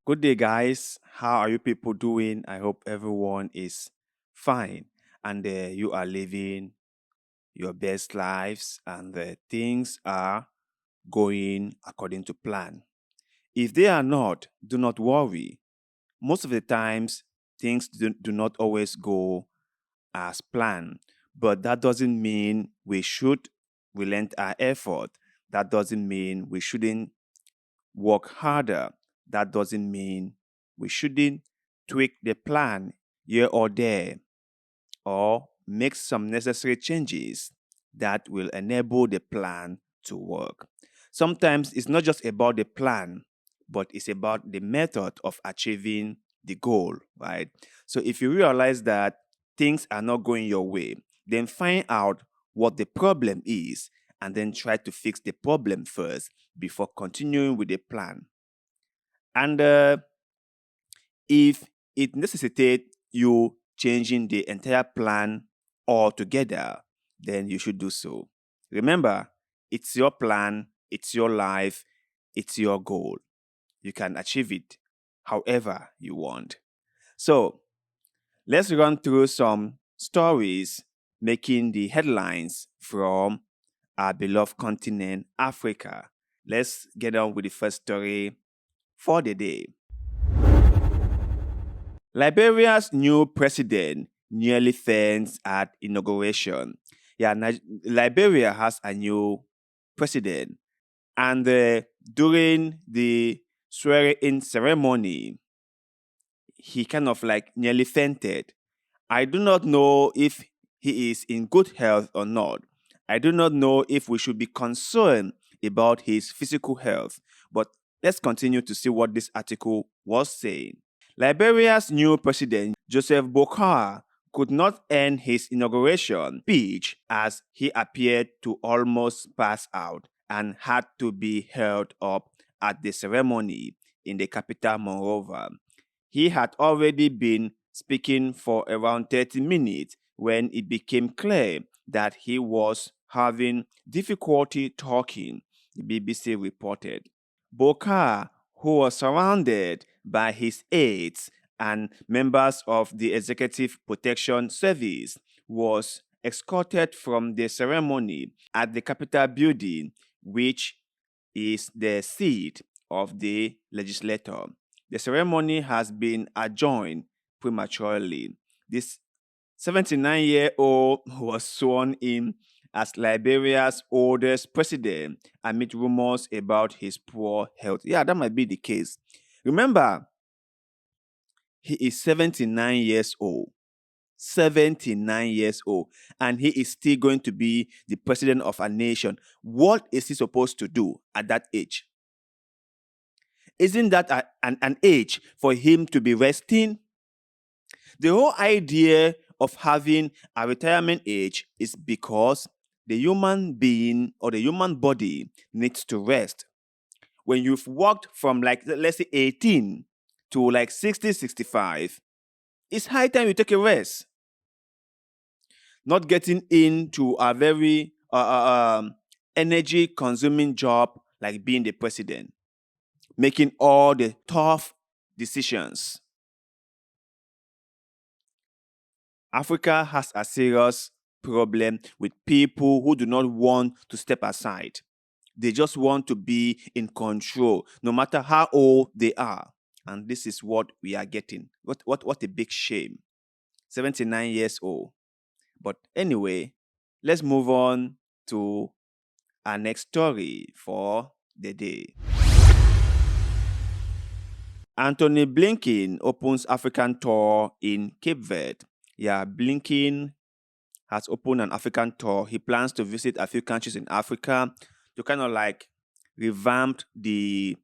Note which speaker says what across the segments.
Speaker 1: Good day, guys. How are you people doing? I hope everyone is fine and you are living your best lives and things are going according to plan. If they are not, do not worry. Most of the times, things do not always go as planned, but that doesn't mean we should relent our effort. That doesn't mean we shouldn't work harder. That doesn't mean we shouldn't tweak the plan here or there or make some necessary changes that will enable the plan to work. Sometimes it's not just about the plan, but it's about the method of achieving the goal, right? So if you realize that things are not going your way, then find out what the problem is and then try to fix the problem first before continuing with the plan. And if it necessitates you changing the entire plan altogether, then you should do so. Remember, it's your plan, it's your life, it's your goal. You can achieve it however you want. So, let's run through some stories making the headlines from our beloved continent, Africa. Let's get on with the first story for the day. Liberia's new president nearly faints at inauguration. Yeah, Liberia has a new president, and during the swearing-in ceremony, he kind of like nearly fainted. I do not know if he is in good health or not. I do not know if we should be concerned about his physical health, but let's continue to see what this article was saying. Liberia's new president, Joseph Boakai, could not end his inauguration speech as he appeared to almost pass out and had to be held up at the ceremony in the capital Monrovia. He had already been speaking for around 30 minutes when it became clear that he was having difficulty talking, the BBC reported. Boakai, who was surrounded by his aides and members of the Executive Protection Service, was escorted from the ceremony at the Capitol building, which is the seat of the legislature. The ceremony has been adjourned prematurely. This 79-year-old was sworn in as Liberia's oldest president amid rumors about his poor health. Yeah, that might be the case. Remember, he is 79 years old. 79 years old, and he is still going to be the president of a nation. What is he supposed to do at that age? Isn't that an age for him to be resting? The whole idea of having a retirement age is because the human being or the human body needs to rest. When you've worked from like, let's say 18 to like 60, 65, it's high time you take a rest. Not getting into a very energy consuming job like being the president, making all the tough decisions. Africa has a serious problem with people who do not want to step aside. They just want to be in control, no matter how old they are. And this is what we are getting. What a big shame. 79 years old. But anyway, let's move on to our next story for the day. Anthony Blinken opens African tour in Cape Verde. Yeah, Blinken has opened an African tour. He plans to visit a few countries in Africa to kind of like revamp the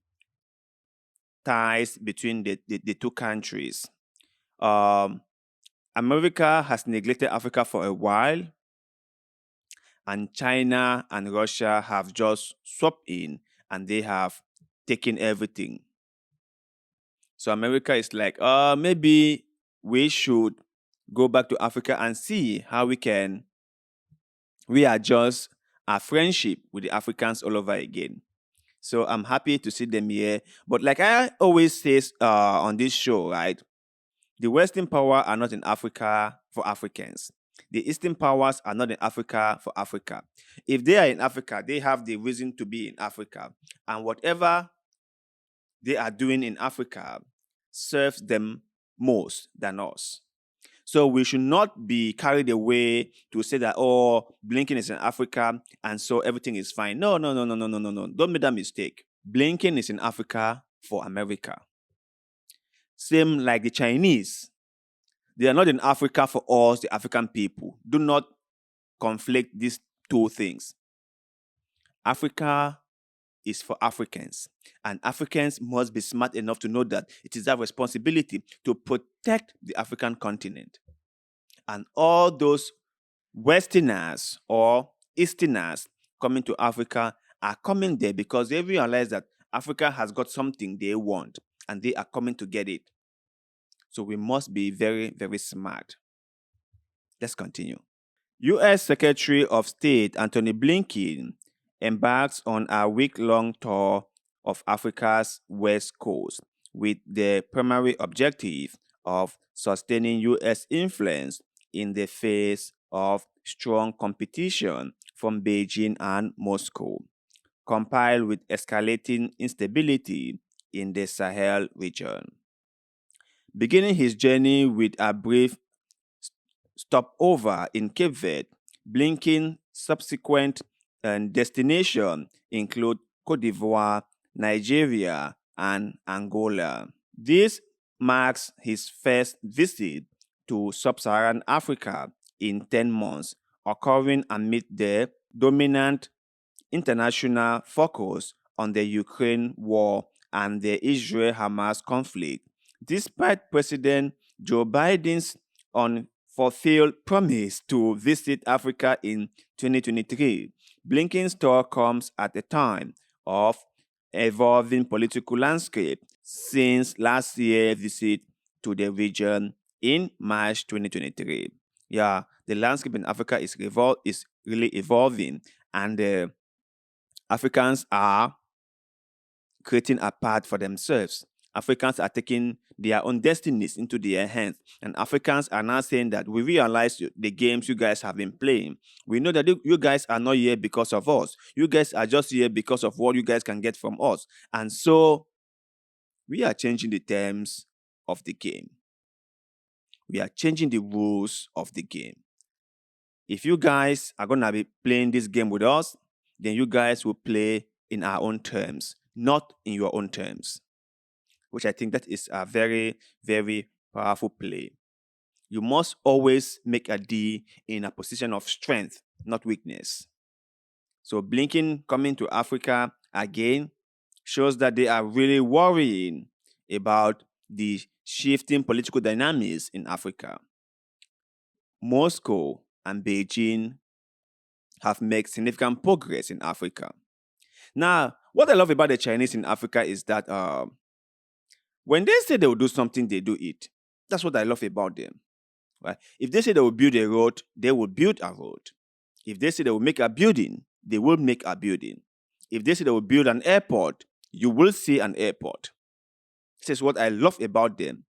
Speaker 1: ties between the two countries. America has neglected Africa for a while, and China and Russia have just swept in and they have taken everything. So America is like, maybe we should go back to Africa and see how we can readjust our friendship with the Africans all over again. So I'm happy to see them here. But like I always say on this show, right? The Western power are not in Africa for Africans. The Eastern powers are not in Africa for Africa. If they are in Africa, they have the reason to be in Africa. And whatever they are doing in Africa serves them most than us. So we should not be carried away to say that, oh, Blinken is in Africa and so everything is fine. No, no, no, no, no, no, no, no. Don't make that mistake. Blinken is in Africa for America. Same like the Chinese. They are not in Africa for us, the African people. Do not conflict these two things. Africa is for Africans, and Africans must be smart enough to know that it is our responsibility to protect the African continent. And all those Westerners or Easterners coming to Africa are coming there because they realize that Africa has got something they want and they are coming to get it. So we must be very, very smart. Let's continue. U.S. Secretary of State Antony Blinken embarks on a week-long tour of Africa's West Coast with the primary objective of sustaining U.S. influence in the face of strong competition from Beijing and Moscow, compiled with escalating instability in the Sahel region. Beginning his journey with a brief stopover in Cape Verde, Blinken's subsequent destination include Cote d'Ivoire, Nigeria, and Angola. This marks his first visit to sub-Saharan Africa in 10 months, occurring amid the dominant international focus on the Ukraine war and the Israel-Hamas conflict. Despite President Joe Biden's unfulfilled promise to visit Africa in 2023, Blinken's tour comes at a time of evolving political landscape since last year's visit to the region in March 2023. Yeah, the landscape in Africa is really evolving, and Africans are creating a path for themselves. Africans are taking their own destinies into their hands. And Africans are now saying that we realize the games you guys have been playing. We know that you guys are not here because of us. You guys are just here because of what you guys can get from us. And so we are changing the terms of the game. We are changing the rules of the game. If you guys are going to be playing this game with us, then you guys will play in our own terms, not in your own terms, which I think that is a very, very powerful play. You must always make a deal in a position of strength, not weakness. So Blinken coming to Africa again shows that they are really worrying about the shifting political dynamics in Africa. Moscow and Beijing have made significant progress in Africa. Now, what I love about the Chinese in Africa is that when they say they will do something, they do it. That's what I love about them. Right? If they say they will build a road, they will build a road. If they say they will make a building, they will make a building. If they say they will build an airport, you will see an airport. This is what I love about them.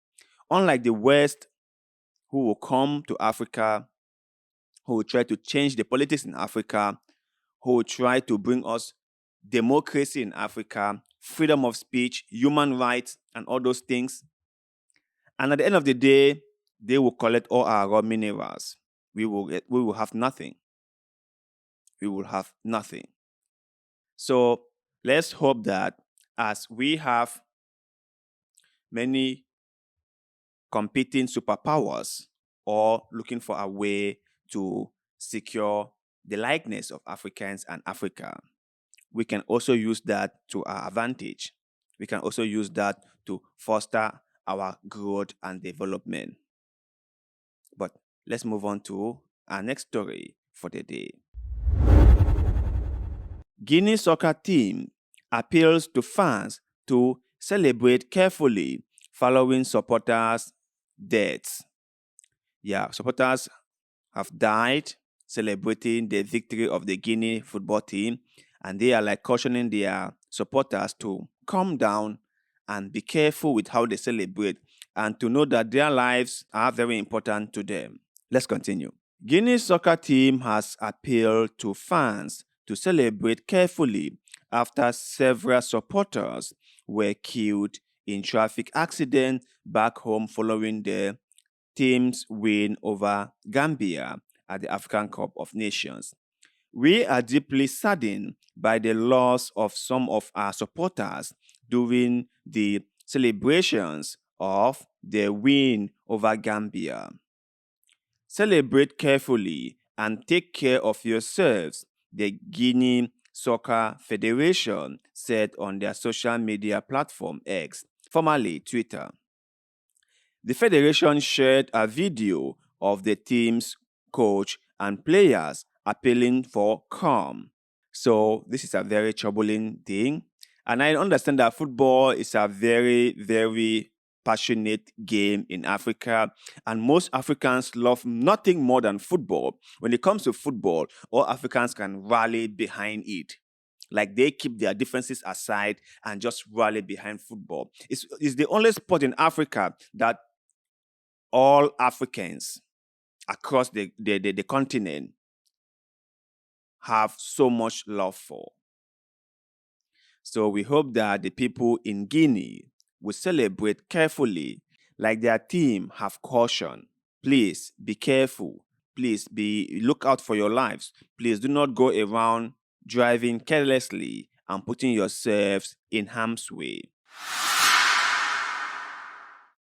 Speaker 1: Unlike the West, who will come to Africa, who will try to change the politics in Africa, who will try to bring us democracy in Africa, freedom of speech, human rights, and all those things. And at the end of the day, they will collect all our raw minerals. We will have nothing. We will have nothing. So let's hope that as we have many competing superpowers or looking for a way to secure the likeness of Africans and Africa, we can also use that to our advantage. We can also use that to foster our growth and development. But let's move on to our next story for the day. Guinea soccer team appeals to fans to celebrate carefully following supporters' deaths. Yeah, supporters have died celebrating the victory of the Guinea football team, and they are like cautioning their supporters to calm down and be careful with how they celebrate and to know that their lives are very important to them. Let's continue. Guinea's soccer team has appealed to fans to celebrate carefully after several supporters were killed in traffic accident back home following the team's win over Gambia at the African Cup of Nations. We are deeply saddened by the loss of some of our supporters during the celebrations of the win over Gambia. Celebrate carefully and take care of yourselves, the Guinea Soccer Federation said on their social media platform X, formerly Twitter. The federation shared a video of the team's coach and players appealing for calm. So, this is a very troubling thing. And I understand that football is a very, very passionate game in Africa. And most Africans love nothing more than football. When it comes to football, all Africans can rally behind it. Like they keep their differences aside and just rally behind football. It's the only sport in Africa that all Africans across the continent have so much love for. So we hope that the people in Guinea will celebrate carefully, like their team have caution. Please be careful. Please look out for your lives. Please do not go around driving carelessly and putting yourselves in harm's way.